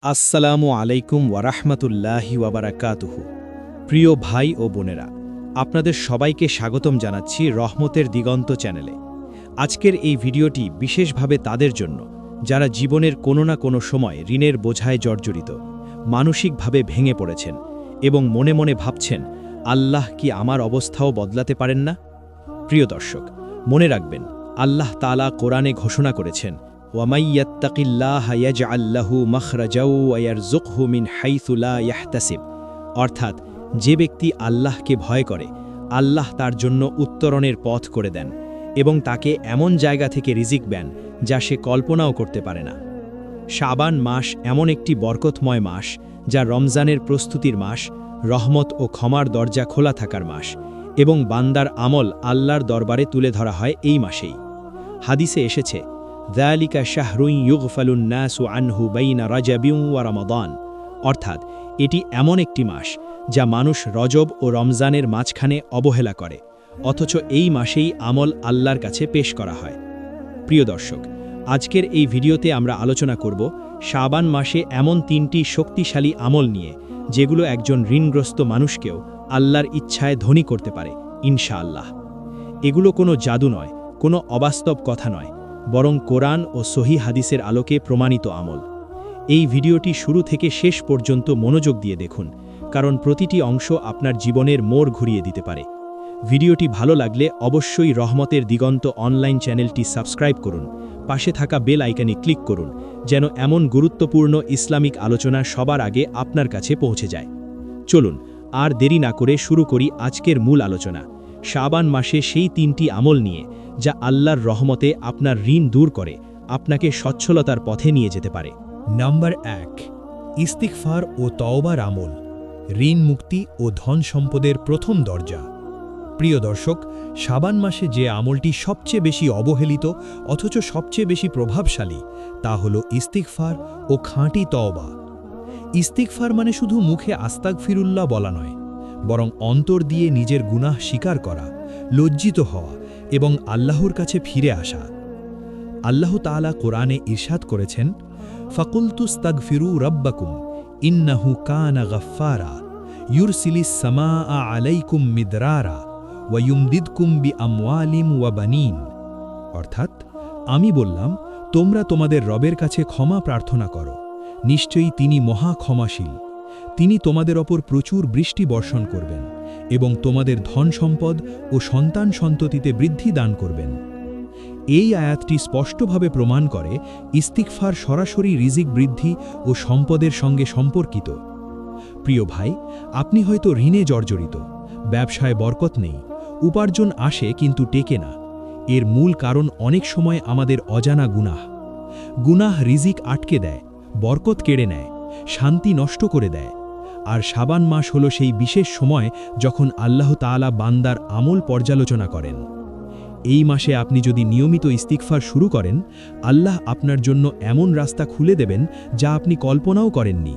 আসসালামু আলাইকুম ওয়ারাহমাতুল্লাহি ওয়াবারাকাতুহু। প্রিয় ভাই ও বোনেরা, আপনাদের সবাইকে স্বাগতম জানাচ্ছি রহমতের দিগন্ত চ্যানেলে। আজকের এই ভিডিওটি বিশেষভাবে তাদের জন্য যারা জীবনের কোনো না কোনো সময় ঋণের বোঝায় জর্জরিত, মানসিকভাবে ভেঙে পড়েছেন এবং মনে মনে ভাবছেন, আল্লাহ কি আমার অবস্থাও বদলাতে পারেন না? প্রিয় দর্শক, মনে রাখবেন, আল্লাহ তাআলা কোরআনে ঘোষণা করেছেন, ওয়ামাই ইয়াত্তাকিল্লাহা ইয়াজআল লাহু মাখরাজাও ওয়া ইয়ারযুকহু মিন হাইথু লা ইয়াহতাসিব। অর্থাৎ, যে ব্যক্তি আল্লাহকে ভয় করে, আল্লাহ তার জন্য উত্তরণের পথ করে দেন এবং তাকে এমন জায়গা থেকে রিজিক দেন যা সে কল্পনাও করতে পারে না। শাবান মাস এমন একটি বরকতময় মাস যা রমজানের প্রস্তুতির মাস, রহমত ও ক্ষমার দরজা খোলা থাকার মাস এবং বান্দার আমল আল্লাহর দরবারে তুলে ধরা হয় এই মাসেই। হাদিসে এসেছে, যালিকা শাহরুন ইউগফালুন নাসু আনহু বাইনা রাজাবিন ওয়া রমাদান। অর্থাৎ, এটি এমন একটি মাস যা মানুষ রজব ও রমজানের মাঝখানে অবহেলা করে, অথচ এই মাসেই আমল আল্লাহর কাছে পেশ করা হয়। প্রিয় দর্শক, আজকের এই ভিডিওতে আমরা আলোচনা করব শাবান মাসে এমন 3টি শক্তিশালী আমল নিয়ে, যেগুলো একজন ঋণগ্রস্ত মানুষকেও আল্লাহর ইচ্ছায় ধনী করতে পারে ইনশাআল্লাহ। এগুলো কোনো জাদু নয়, কোনো অবাস্তব কথা নয়, বরং কোরআন ও সহি হাদিসের আলোকে প্রমাণিত আমল। এই ভিডিওটি শুরু থেকে শেষ পর্যন্ত মনোযোগ দিয়ে দেখুন, কারণ প্রতিটি অংশ আপনার জীবনের মোড় ঘুরিয়ে দিতে পারে। ভিডিওটি ভালো লাগলে অবশ্যই রহমতের দিগন্ত অনলাইন চ্যানেলটি সাবস্ক্রাইব করুন, পাশে থাকা বেল আইকনে ক্লিক করুন, যেন এমন গুরুত্বপূর্ণ ইসলামিক আলোচনা সবার আগে আপনার কাছে পৌঁছে যায়। চলুন আর দেরি না করে শুরু করি আজকের মূল আলোচনা, শাবান মাসে সেই 3টি আমল নিয়ে যা আল্লাহর রহমতে আপনার ঋণ দূর করে আপনাকে সচ্ছলতার পথে নিয়ে যেতে পারে। নাম্বার 1, ইস্তিগফার ও তওবার আমল, ঋণ মুক্তি ও ধন সম্পদের প্রথম দরজা। প্রিয় দর্শক, শাবান মাসে যে আমলটি সবচেয়ে বেশি অবহেলিত অথচ সবচেয়ে বেশি প্রভাবশালী, তা হল ইস্তিগফার ও খাঁটি তওবা। ইস্তিগফার মানে শুধু মুখে আস্তাগফিরুল্লাহ বলা নয়, বরং অন্তর দিয়ে নিজের গুনাহ স্বীকার করা, লজ্জিত হওয়া এবং আল্লাহর কাছে ফিরে আসা। আল্লাহ তাআলা কোরআনে ইরশাদ করেছেন, ফাকুলতুস্তাগফিরু রাব্বাকুম ইন্নাহু কানা গাফফারা ইউরসিলিস সামাআ আলাইকুম মিদরারা ওয়া ইউমদিদকুম বিআমওয়ালিম ওয়া বানিন। অর্থাৎ, আমি বললাম, তোমরা তোমাদের রবের কাছে ক্ষমা প্রার্থনা করো, নিশ্চয়ই তিনি মহা ক্ষমাশীল। তিনি তোমাদের ওপর প্রচুর বৃষ্টি বর্ষণ করবেন এবং তোমাদের ধন সম্পদ ও সন্তান সন্ততিতে বৃদ্ধি দান করবেন। এই আয়াতটি স্পষ্টভাবে প্রমাণ করে ইস্তিগফার সরাসরি রিজিক বৃদ্ধি ও সম্পদের সঙ্গে সম্পর্কিত। প্রিয় ভাই, আপনি হয়তো ঋণে জর্জরিত, ব্যবসায় বরকত নেই, উপার্জন আসে কিন্তু টেকে না। এর মূল কারণ অনেক সময় আমাদের অজানা গুনাহ রিজিক আটকে দেয়, বরকত কেড়ে নেয়, শান্তি নষ্ট করে দেয়। আর শাবান মাস হল সেই বিশেষ সময় যখন আল্লাহ তাআলা বান্দার আমল পর্যালোচনা করেন। এই মাসে আপনি যদি নিয়মিত ইস্তিগফার শুরু করেন, আল্লাহ আপনার জন্য এমন রাস্তা খুলে দেবেন যা আপনি কল্পনাও করেননি।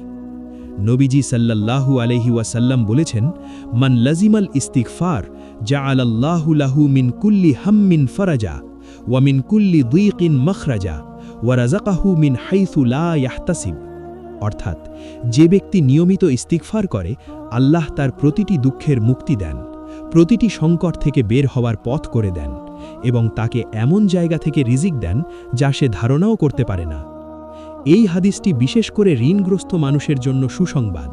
নবীজি সাল্লাল্লাহু আলাইহি ওয়াসাল্লাম বলেছেন, মান লাজিমাল ইস্তিগফার জাআলাল্লাহু লাহু মিন কুল্লি হাম্মিন ফারাজা ওয়া মিন কুল্লি দীকিন মাখরাজা ওয়া রাযাকাহু মিন হাইথু লা ইয়াহতাসিব। অর্থাৎ, যে ব্যক্তি নিয়মিত ইস্তিগফার করে, আল্লাহ তার প্রতিটি দুঃখের মুক্তি দেন, প্রতিটি সংকট থেকে বের হওয়ার পথ করে দেন এবং তাকে এমন জায়গা থেকে রিজিক দেন যা সে ধারণাও করতে পারে না। এই হাদিসটি বিশেষ করে ঋণগ্রস্ত মানুষের জন্য সুসংবাদ,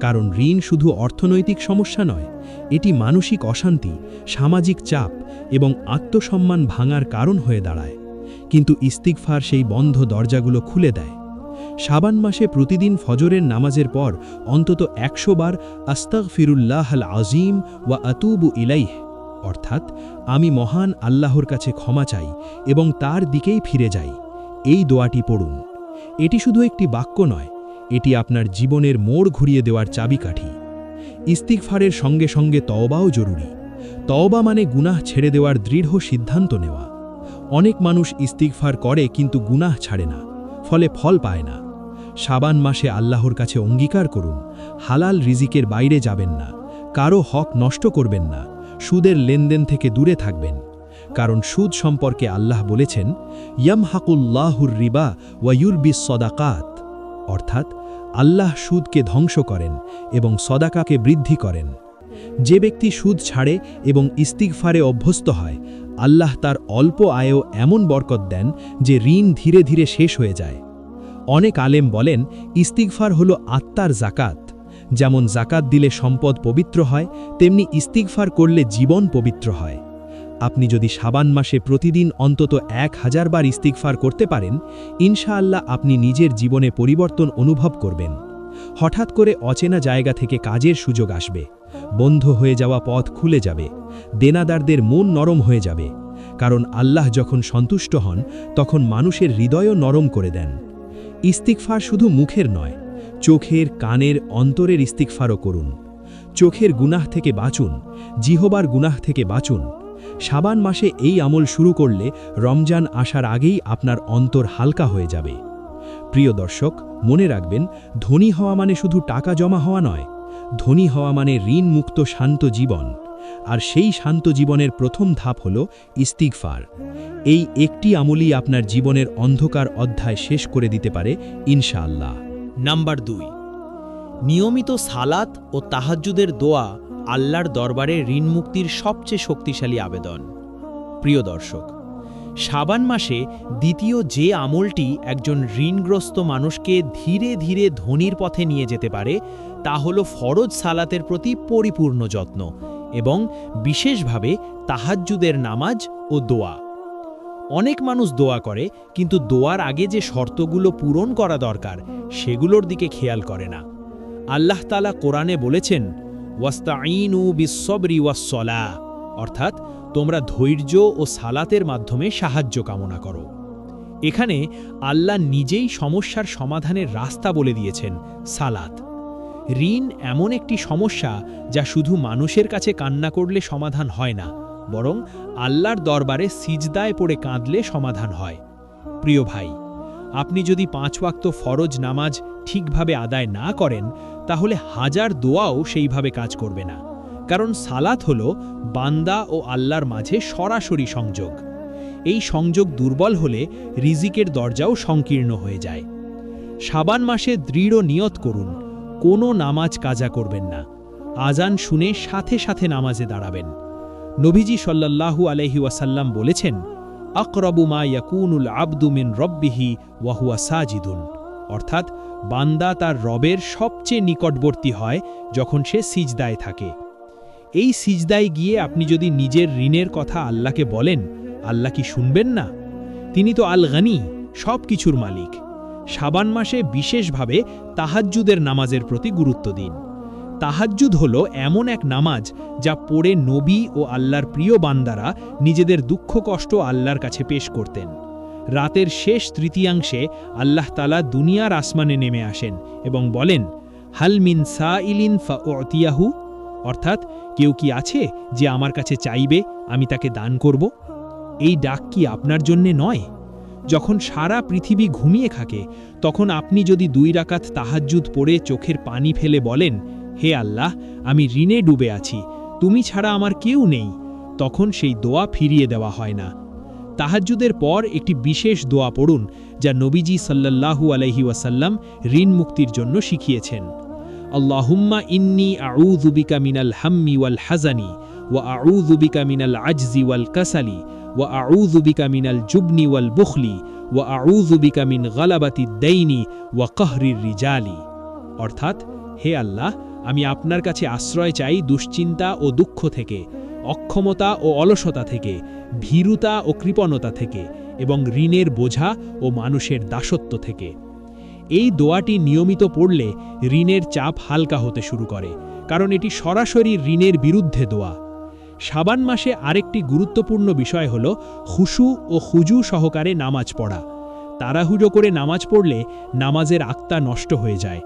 কারণ ঋণ শুধু অর্থনৈতিক সমস্যা নয়, এটি মানসিক অশান্তি, সামাজিক চাপ এবং আত্মসম্মান ভাঙার কারণ হয়ে দাঁড়ায়। কিন্তু ইস্তিগফার সেই বন্ধ দরজাগুলো খুলে দেয়। শাবান মাসে প্রতিদিন ফজরের নামাজের পর অন্তত 100 বার আস্তাগফিরুল্লাহাল আযীম ওয়া আতুবু ইলাইহ, অর্থাৎ আমি মহান আল্লাহর কাছে ক্ষমা চাই এবং তার দিকেই ফিরে যাই, এই দোয়াটি পড়ুন। এটি শুধু একটি বাক্য নয়, এটি আপনার জীবনের মোড় ঘুরিয়ে দেওয়ার চাবিকাঠি। ইস্তিগফারের সঙ্গে সঙ্গে তওবাও জরুরি। তওবা মানে গুনাহ ছেড়ে দেওয়ার দৃঢ় সিদ্ধান্ত নেওয়া। অনেক মানুষ ইস্তিগফার করে কিন্তু গুনাহ ছাড়ে না, ফলে ফল পায় না। শাবান মাসে আল্লাহর কাছে অঙ্গীকার করুন, হালাল রিজিকের বাইরে যাবেন না, কারো হক নষ্ট করবেন না, সুদের লেনদেন থেকে দূরে থাকবেন। কারণ সুদ সম্পর্কে আল্লাহ বলেছেন, ইয়ামহাকুল্লাহুর রিবা ওয়া ইউরবিস সাদাকাত। অর্থাৎ আল্লাহ সুদকে ধ্বংস করেন এবং সদাকাকে বৃদ্ধি করেন। যে ব্যক্তি সুদ ছাড়ে এবং ইস্তিগফারে অভ্যস্ত হয়, আল্লাহ তার অল্প আয়েও এমন বরকত দেন যে ঋণ ধীরে ধীরে শেষ হয়ে যায়। অনেক আলেম বলেন, ইস্তিগফার হলো আত্মার জাকাত। যেমন জাকাত দিলে সম্পদ পবিত্র হয়, তেমনি ইস্তিগফার করলে জীবন পবিত্র হয়। আপনি যদি শাবান মাসে প্রতিদিন অন্তত 1000 বার ইস্তিগফার করতে পারেন, ইনশাআল্লাহ আপনি নিজের জীবনে পরিবর্তন অনুভব করবেন। হঠাৎ করে অচেনা জায়গা থেকে কাজের সুযোগ আসবে, বন্ধ হয়ে যাওয়া পথ খুলে যাবে, দেনাদারদের মন নরম হয়ে যাবে। কারণ আল্লাহ যখন সন্তুষ্ট হন, তখন মানুষের হৃদয়ও নরম করে দেন। ইস্তিগফার শুধু মুখের নয়, চোখের, কানের, অন্তরের ইস্তিগফারও করুন। চোখের গুনাহ থেকে বাঁচুন, জিহবার গুনাহ থেকে বাঁচুন। শাবান মাসে এই আমল শুরু করলে রমজান আসার আগেই আপনার অন্তর হালকা হয়ে যাবে। প্রিয় দর্শক, মনে রাখবেন, ধনী হওয়া মানে শুধু টাকা জমা হওয়া নয়, ধনী হওয়া মানে ঋণমুক্ত শান্ত জীবন। আর সেই শান্ত জীবনের প্রথম ধাপ হল ইস্তিগফার। এই একটি আমলই আপনার জীবনের অন্ধকার অধ্যায় শেষ করে দিতে পারে ইনশাআল্লাহ। নাম্বার 2, নিয়মিত সালাত ও তাহাজ্জুদের দোয়া আল্লাহর দরবারে ঋণ মুক্তির সবচেয়ে শক্তিশালী আবেদন। প্রিয় দর্শক, শাবান মাসে দ্বিতীয় যে আমলটি একজন ঋণগ্রস্ত মানুষকে ধীরে ধীরে ধনীর পথে নিয়ে যেতে পারে, তা হল ফরজ সালাতের প্রতি পরিপূর্ণ যত্ন এবং বিশেষভাবে তাহাজ্জুদের নামাজ ও দোয়া। অনেক মানুষ দোয়া করে, কিন্তু দোয়ার আগে যে শর্তগুলো পূরণ করা দরকার সেগুলোর দিকে খেয়াল করে না। আল্লাহ তাআলা কোরআনে বলেছেন, ওয়াস্তাঈনু বিস-সবরি ওয়াস-সলাহ, অর্থাৎ তোমরা ধৈর্য ও সালাতের মাধ্যমে সাহায্য কামনা করো। এখানে আল্লাহ নিজেই সমস্যার সমাধানের রাস্তা বলে দিয়েছেন, সালাত। ঋণ এমন একটি সমস্যা যা শুধু মানুষের কাছে কান্না করলে সমাধান হয় না, বরং আল্লাহর দরবারে সিজদায় পড়ে কাঁদলে সমাধান হয়। প্রিয় ভাই, আপনি যদি 5 ওয়াক্ত ফরজ নামাজ ঠিকভাবে আদায় না করেন, তাহলে হাজার দোয়াও সেইভাবে কাজ করবে না। কারণ সালাত হলো বান্দা ও আল্লাহর মাঝে সরাসরি সংযোগ। এই সংযোগ দুর্বল হলে রিজিকের দরজাও সংকীর্ণ হয়ে যায়। শাবান মাসে দৃঢ় নিয়ত করুন, কোনো নামাজ কাজা করবেন না। আজান শুনে সাথে সাথে নামাজে দাঁড়াবেন। নবীজি সাল্লাল্লাহু আলাইহি ওয়াসাল্লাম বলেছেন, আকরাবু মা ইয়াকুনুল আবদু মিন রব্বিহি ওয়া হুয়া সাজিদুন, অর্থাৎ বান্দা তার রবের সবচেয়ে নিকটবর্তী হয় যখন সে সিজদায় থাকে। এই সিজদায় গিয়ে আপনি যদি নিজের ঋণের কথা আল্লাহকে বলেন, আল্লাহ কি শুনবেন না? তিনি তো আল গনি, সব কিছুর মালিক। শাবান মাসে বিশেষভাবে তাহাজ্জুদের নামাজের প্রতি গুরুত্ব দিন। তাহাজ্জুদ হলো এমন এক নামাজ যা পড়ে নবী ও আল্লাহর প্রিয় বান্দারা নিজেদের দুঃখ কষ্ট আল্লাহর কাছে পেশ করতেন। রাতের শেষ তৃতীয়াংশে আল্লাহ তাআলা দুনিয়ার আসমানে নেমে আসেন এবং বলেন, হাল মিন সাইলিন ফাউতিয়াহু, অর্থাৎ কেউ কি আছে যে আমার কাছে চাইবে, আমি তাকে দান করব? এই ডাক কি আপনার জন্যে নয়? যখন সারা পৃথিবী ঘুমিয়ে থাকে, তখন আপনি যদি 2 রাকাত তাহাজ্জুদ পড়ে চোখের পানি ফেলে বলেন, হে আল্লাহ, আমি ঋণে ডুবে আছি, তুমি ছাড়া আমার কেউ নেই, তখন সেই দোয়া ফিরিয়ে দেওয়া হয় না। তাহাজ্জুদের পর একটি বিশেষ দোয়া পড়ুন, যা নবীজি সাল্লাল্লাহু আলাইহি ওয়াসাল্লাম ঋণ মুক্তির জন্য শিখিয়েছেন। আল্লাহুম্মা ইন্নী আউযু বিকা মিনাল হাম্মি ওয়াল হাযানি ওয়া আউযু বিকা মিনাল আজজি ওয়াল কাসালি ওয়া আউযু বিকা মিনাল জুবনি ওয়াল বুখলি ওয়া আউযু বিকা মিন গালাবাতিদ দাইনি ওয়া কাহরির রিজালি, অর্থাৎ, হে আল্লাহ, আমি আপনার কাছে আশ্রয় চাই দুশ্চিন্তা ও দুঃখ থেকে, অক্ষমতা ও অলসতা থেকে, ভীরুতা ও কৃপণতা থেকে এবং ঋণের বোঝা ও মানুষের দাসত্ব থেকে। এই দোয়াটি নিয়মিত পড়লে ঋণের চাপ হালকা হতে শুরু করে, কারণ এটি সরাসরি ঋণের বিরুদ্ধে দোয়া। শাবান মাসে আরেকটি গুরুত্বপূর্ণ বিষয় হল খুশু ও খুজু সহকারে নামাজ পড়া। তাড়াহুড়ো করে নামাজ পড়লে নামাজের আক্তা নষ্ট হয়ে যায়।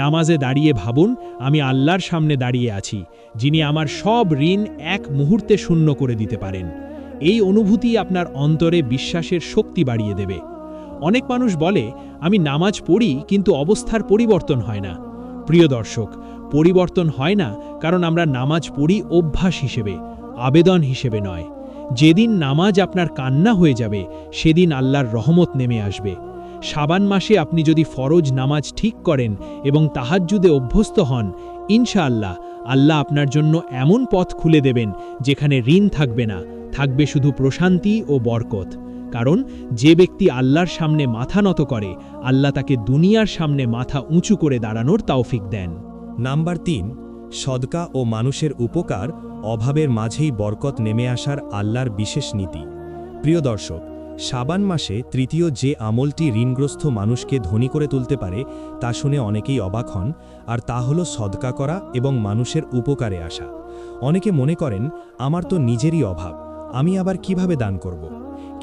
নামাজে দাঁড়িয়ে ভাবুন, আমি আল্লাহর সামনে দাঁড়িয়ে আছি, যিনি আমার সব ঋণ এক মুহূর্তে শূন্য করে দিতে পারেন। এই অনুভূতি আপনার অন্তরে বিশ্বাসের শক্তি বাড়িয়ে দেবে। অনেক মানুষ বলে, আমি নামাজ পড়ি কিন্তু অবস্থার পরিবর্তন হয় না। প্রিয় দর্শক, পরিবর্তন হয় না কারণ আমরা নামাজ পড়ি অভ্যাস হিসেবে, আবেদন হিসেবে নয়। যেদিন নামাজ আপনার কান্না হয়ে যাবে, সেদিন আল্লাহর রহমত নেমে আসবে। শাবান মাসে আপনি যদি ফরজ নামাজ ঠিক করেন এবং তাহাজ্জুদে অভ্যস্ত হন, ইনশাআল্লাহ আল্লাহ আপনার জন্য এমন পথ খুলে দেবেন যেখানে ঋণ থাকবে না, থাকবে শুধু প্রশান্তি ও বরকত। কারণ যে ব্যক্তি আল্লাহর সামনে মাথা নত করে, আল্লাহ তাকে দুনিয়ার সামনে মাথা উঁচু করে দাঁড়ানোর তৌফিক দেন। নাম্বার ৩, সদকা ও মানুষের উপকার, অভাবের মাঝেই বরকত নেমে আসার আল্লাহর বিশেষ নীতি। প্রিয় দর্শক, শাবান মাসে তৃতীয় যে আমলটি ঋণগ্রস্ত মানুষকে ধনী করে তুলতে পারে তা শুনে অনেকেই অবাক হন, আর তা হলো সদকা করা এবং মানুষের উপকারে আসা। অনেকে মনে করেন, আমার তো নিজেরই অভাব, আমি আবার কিভাবে দান করব।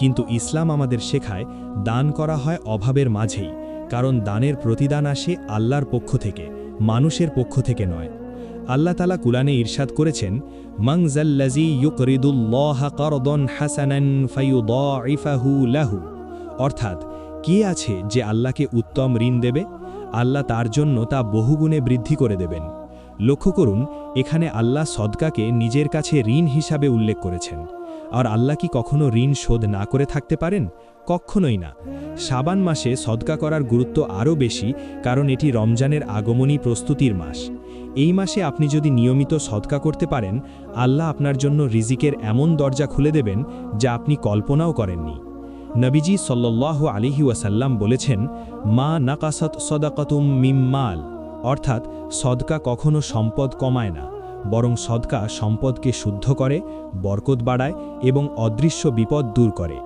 কিন্তু ইসলাম আমাদের শেখায়, দান করা হয় অভাবের মাঝেই, কারণ দানের প্রতিদান আসে আল্লাহর পক্ষ থেকে, মানুষের পক্ষ থেকে নয়। আল্লাহ তাআলা কুরআনে ইরশাদ করেছেন, মান যাল্লাযী ইউকরিদুল্লাহা কারদান হাসানান ফায়ুদাইফাহু লাহু, অর্থাৎ কে আছে যে আল্লাহকে উত্তম ঋণ দেবে, আল্লাহ তার জন্য তা বহুগুণে বৃদ্ধি করে দেবেন। লক্ষ্য করুন, এখানে আল্লাহ সদকাকে নিজের কাছে ঋণ হিসাবে উল্লেখ করেছেন। আর আল্লাহ কি কখনো ঋণ শোধ না করে থাকতে পারেন? কখনোই না। শাবান মাসে সদকা করার গুরুত্ব আরও বেশি, কারণ এটি রমজানের আগমনী প্রস্তুতির মাস। এই মাসে আপনি যদি নিয়মিত সদকা করতে পারেন, আল্লাহ আপনার জন্য রিজিকের এমন দরজা খুলে দেবেন যা আপনি কল্পনাও করেননি। নবীজি সাল্লাল্লাহু আলাইহি ওয়াসাল্লাম বলেছেন, মা নাকাসাত সদাকাতুম মিম মাল, অর্থাৎ সদকা কখনো সম্পদ কমায় না, বরং সদকা সম্পদকে শুদ্ধ করে, বরকত বাড়ায় এবং অদৃশ্য বিপদ দূর করে।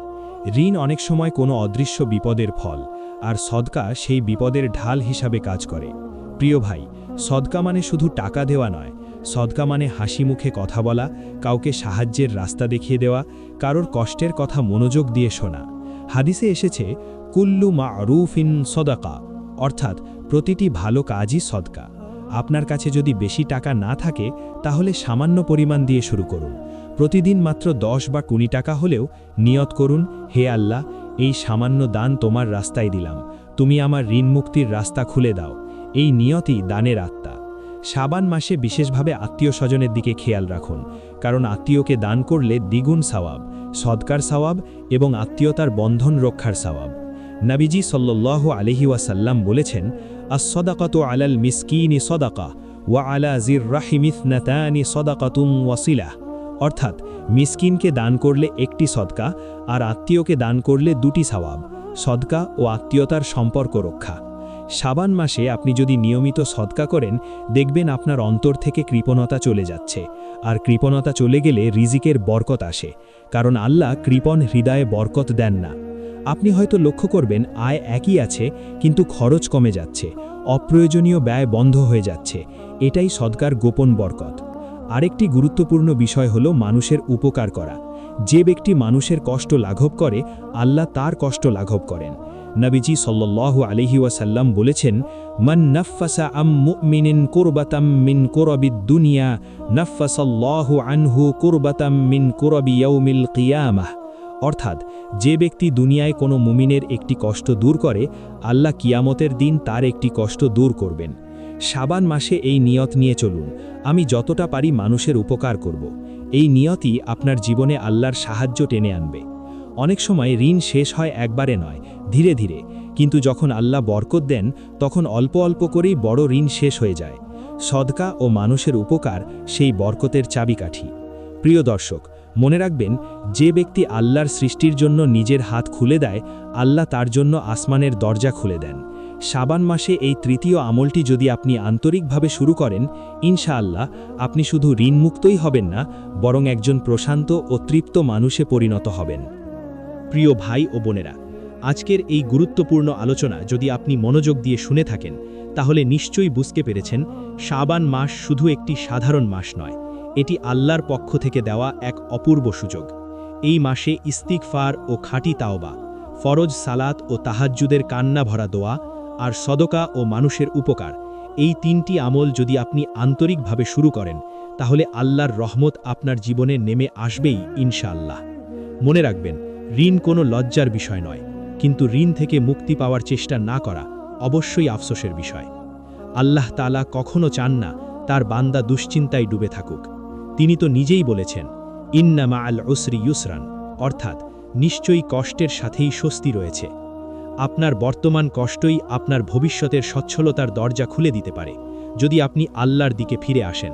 ঋণ অনেক সময় কোনো অদৃশ্য বিপদের ফল, আর সদকা সেই বিপদের ঢাল হিসাবে কাজ করে। প্রিয় ভাই, সদকা মানে শুধু টাকা দেওয়া নয়, সদকা মানে হাসি মুখে কথা বলা, কাউকে সাহায্যের রাস্তা দেখিয়ে দেওয়া, কারোর কষ্টের কথা মনোযোগ দিয়ে শোনা। হাদিসে এসেছে, কুল্লু মা'রুফিন সদাকা, অর্থাৎ প্রতিটি ভালো কাজই সদকা। আপনার কাছে যদি বেশি টাকা না থাকে, তাহলে সামান্য পরিমাণ দিয়ে শুরু করুন। প্রতিদিন মাত্র 10 বা 20 টাকা হলেও নিয়ত করুন, হে আল্লাহ, এই সামান্য দান তোমার রাস্তায় দিলাম, তুমি আমার ঋণ মুক্তির রাস্তা খুলে দাও। এই নিয়তই দানের আত্মা। শাবান মাসে বিশেষভাবে আত্মীয় স্বজনের দিকে খেয়াল রাখুন, কারণ আত্মীয়কে দান করলে দ্বিগুণ সওয়াব, সদকার সওয়াব এবং আত্মীয়তার বন্ধন রক্ষার সওয়াব। নবীজি সাল্লাল্লাহু আলাইহি ওয়াসাল্লাম বলেছেন, আস-সাদাকাতু আলাল মিসকিনি সাদাকা ওয়া আলা যির রাহিমি ইসনাতানি সাদাকাতুন ওয়াসিলাহ, অর্থাৎ মিসকিনকে দান করলে একটি সদকা, আর আত্মীয়কে দান করলে 2টি সওয়াব, সদকা ও আত্মীয়তার সম্পর্ক রক্ষা। শাবান মাসে আপনি যদি নিয়মিত সদকা করেন, দেখবেন আপনার অন্তর থেকে কৃপণতা চলে যাচ্ছে, আর কৃপণতা চলে গেলে রিজিকের বরকত আসে, কারণ আল্লাহ কৃপণ হৃদয়ে বরকত দেন না। আপনি হয়তো লক্ষ্য করবেন, আয় একই আছে কিন্তু খরচ কমে যাচ্ছে, অপ্রয়োজনীয় ব্যয় বন্ধ হয়ে যাচ্ছে। এটাই সদকার গোপন বরকত। আরেকটি গুরুত্বপূর্ণ বিষয় হলো মানুষের উপকার করা। যে ব্যক্তি মানুষের কষ্ট লাঘব করে, আল্লাহ তার কষ্ট লাঘব করেন। নবীজি সাল্লাল্লাহু আলাইহি ওয়াসাল্লাম বলেছেন, মান নাফাসা আম মুমিনিন কুরবাতাম মিন কুরাবিদ দুনিয়া নাফাসাল্লাহু আনহু কুরবাতাম মিন কুরাবি ইয়াউমিল কিয়ামাহ, অর্থাৎ যে ব্যক্তি দুনিয়ায় কোনো মুমিনের একটি কষ্ট দূর করে, আল্লাহ কিয়ামতের দিন তার একটি কষ্ট দূর করবেন। শাবান মাসে এই নিয়ত নিয়ে চলুন, আমি যতটা পারি মানুষের উপকার করব। এই নিয়তই আপনার জীবনে আল্লাহর সাহায্য টেনে আনবে। অনেক সময় ঋণ শেষ হয় একবারে নয়, ধীরে ধীরে, কিন্তু যখন আল্লাহ বরকত দেন, তখন অল্প অল্প করেই বড় ঋণ শেষ হয়ে যায়। সদকা ও মানুষের উপকার সেই বরকতের চাবিকাঠি। প্রিয় দর্শক, মনে রাখবেন, যে ব্যক্তি আল্লাহর সৃষ্টির জন্য নিজের হাত খুলে দেয়, আল্লাহ তার জন্য আসমানের দরজা খুলে দেন। শাবান মাসে এই তৃতীয় আমলটি যদি আপনি আন্তরিকভাবে শুরু করেন, ইনশাআল্লাহ আপনি শুধু ঋণমুক্তই হবেন না, বরং একজন প্রশান্ত ও তৃপ্ত মানুষে পরিণত হবেন। প্রিয় ভাই ও বোনেরা, আজকের এই গুরুত্বপূর্ণ আলোচনা যদি আপনি মনোযোগ দিয়ে শুনে থাকেন, তাহলে নিশ্চয়ই বুঝতে পেরেছেন, শাবান মাস শুধু একটি সাধারণ মাস নয়, এটি আল্লাহর পক্ষ থেকে দেওয়া এক অপূর্ব সুযোগ। এই মাসে ইস্তিগফার ও খাঁটি তাওবা, ফরজ সালাত ও তাহাজ্জুদের কান্না ভরা দোয়া, আর সদকা ও মানুষের উপকার, এই 3টি আমল যদি আপনি আন্তরিকভাবে শুরু করেন, তাহলে আল্লাহর রহমত আপনার জীবনে নেমে আসবেই ইনশাআল্লাহ। মনে রাখবেন, ঋণ কোনো লজ্জার বিষয় নয়, কিন্তু ঋণ থেকে মুক্তি পাওয়ার চেষ্টা না করা অবশ্যই আফসোসের বিষয়। আল্লাহ তাআলা কখনো চান না তার বান্দা দুশ্চিন্তায় ডুবে থাকুক। তিনি তো নিজেই বলেছেন, ইন্না মাআল উসরি ইউসরান, অর্থাৎ নিশ্চয়ই কষ্টের সাথেই স্বস্তি রয়েছে। আপনার বর্তমান কষ্টই আপনার ভবিষ্যতের সচ্ছলতার দরজা খুলে দিতে পারে যদি আপনি আল্লাহর দিকে ফিরে আসেন।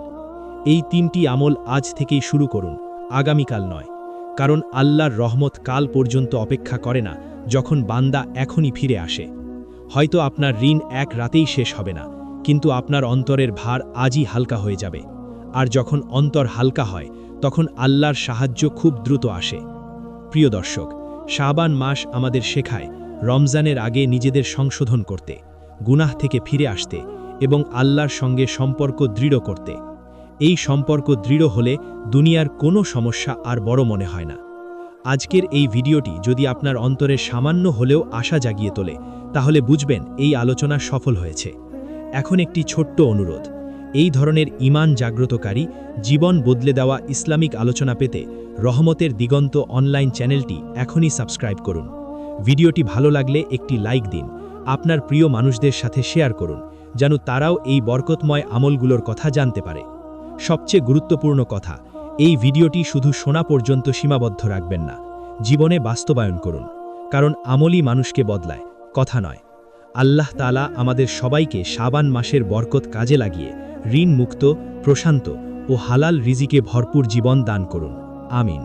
এই 3টি আমল আজ থেকেই শুরু করুন, আগামীকাল নয়। কারণ আল্লাহর রহমত কাল পর্যন্ত অপেক্ষা করে না, যখন বান্দা এখনই ফিরে আসে। হয়তো আপনার ঋণ এক রাতেই শেষ হবে না, কিন্তু আপনার অন্তরের ভার আজই হালকা হয়ে যাবে। আর যখন অন্তর হালকা হয়, তখন আল্লাহর সাহায্য খুব দ্রুত আসে। প্রিয় দর্শক, শাবান মাস আমাদের শেখায় রমজানের আগে নিজেদের সংশোধন করতে, গুনাহ থেকে ফিরে আসতে এবং আল্লাহর সঙ্গে সম্পর্ক দৃঢ় করতে। এই সম্পর্ক দৃঢ় হলে দুনিয়ার কোনো সমস্যা আর বড় মনে হয় না। আজকের এই ভিডিওটি যদি আপনার অন্তরে সামান্য হলেও আশা জাগিয়ে তোলে, তাহলে বুঝবেন এই আলোচনা সফল হয়েছে। এখন একটি ছোট্ট অনুরোধ, এই ধরনের ঈমান জাগ্রতকারী, জীবন বদলে দেওয়া ইসলামিক আলোচনা পেতে রহমতের দিগন্ত অনলাইন চ্যানেলটি এখনই সাবস্ক্রাইব করুন। ভিডিওটি ভালো লাগলে একটি লাইক দিন, আপনার প্রিয় মানুষদের সাথে শেয়ার করুন, যেন তারাও এই বরকতময় আমলগুলোর কথা জানতে পারে। সবচেয়ে গুরুত্বপূর্ণ কথা, এই ভিডিওটি শুধু শোনা পর্যন্ত সীমাবদ্ধ রাখবেন না, জীবনে বাস্তবায়ন করুন। কারণ আমলই মানুষকে বদলায়, কথা নয়। আল্লাহ তাআলা আমাদের সবাইকে শাবান মাসের বরকত কাজে লাগিয়ে ঋণ মুক্ত, প্রশান্ত ও হালাল রিজিকে ভরপুর জীবন দান করুন। আমিন।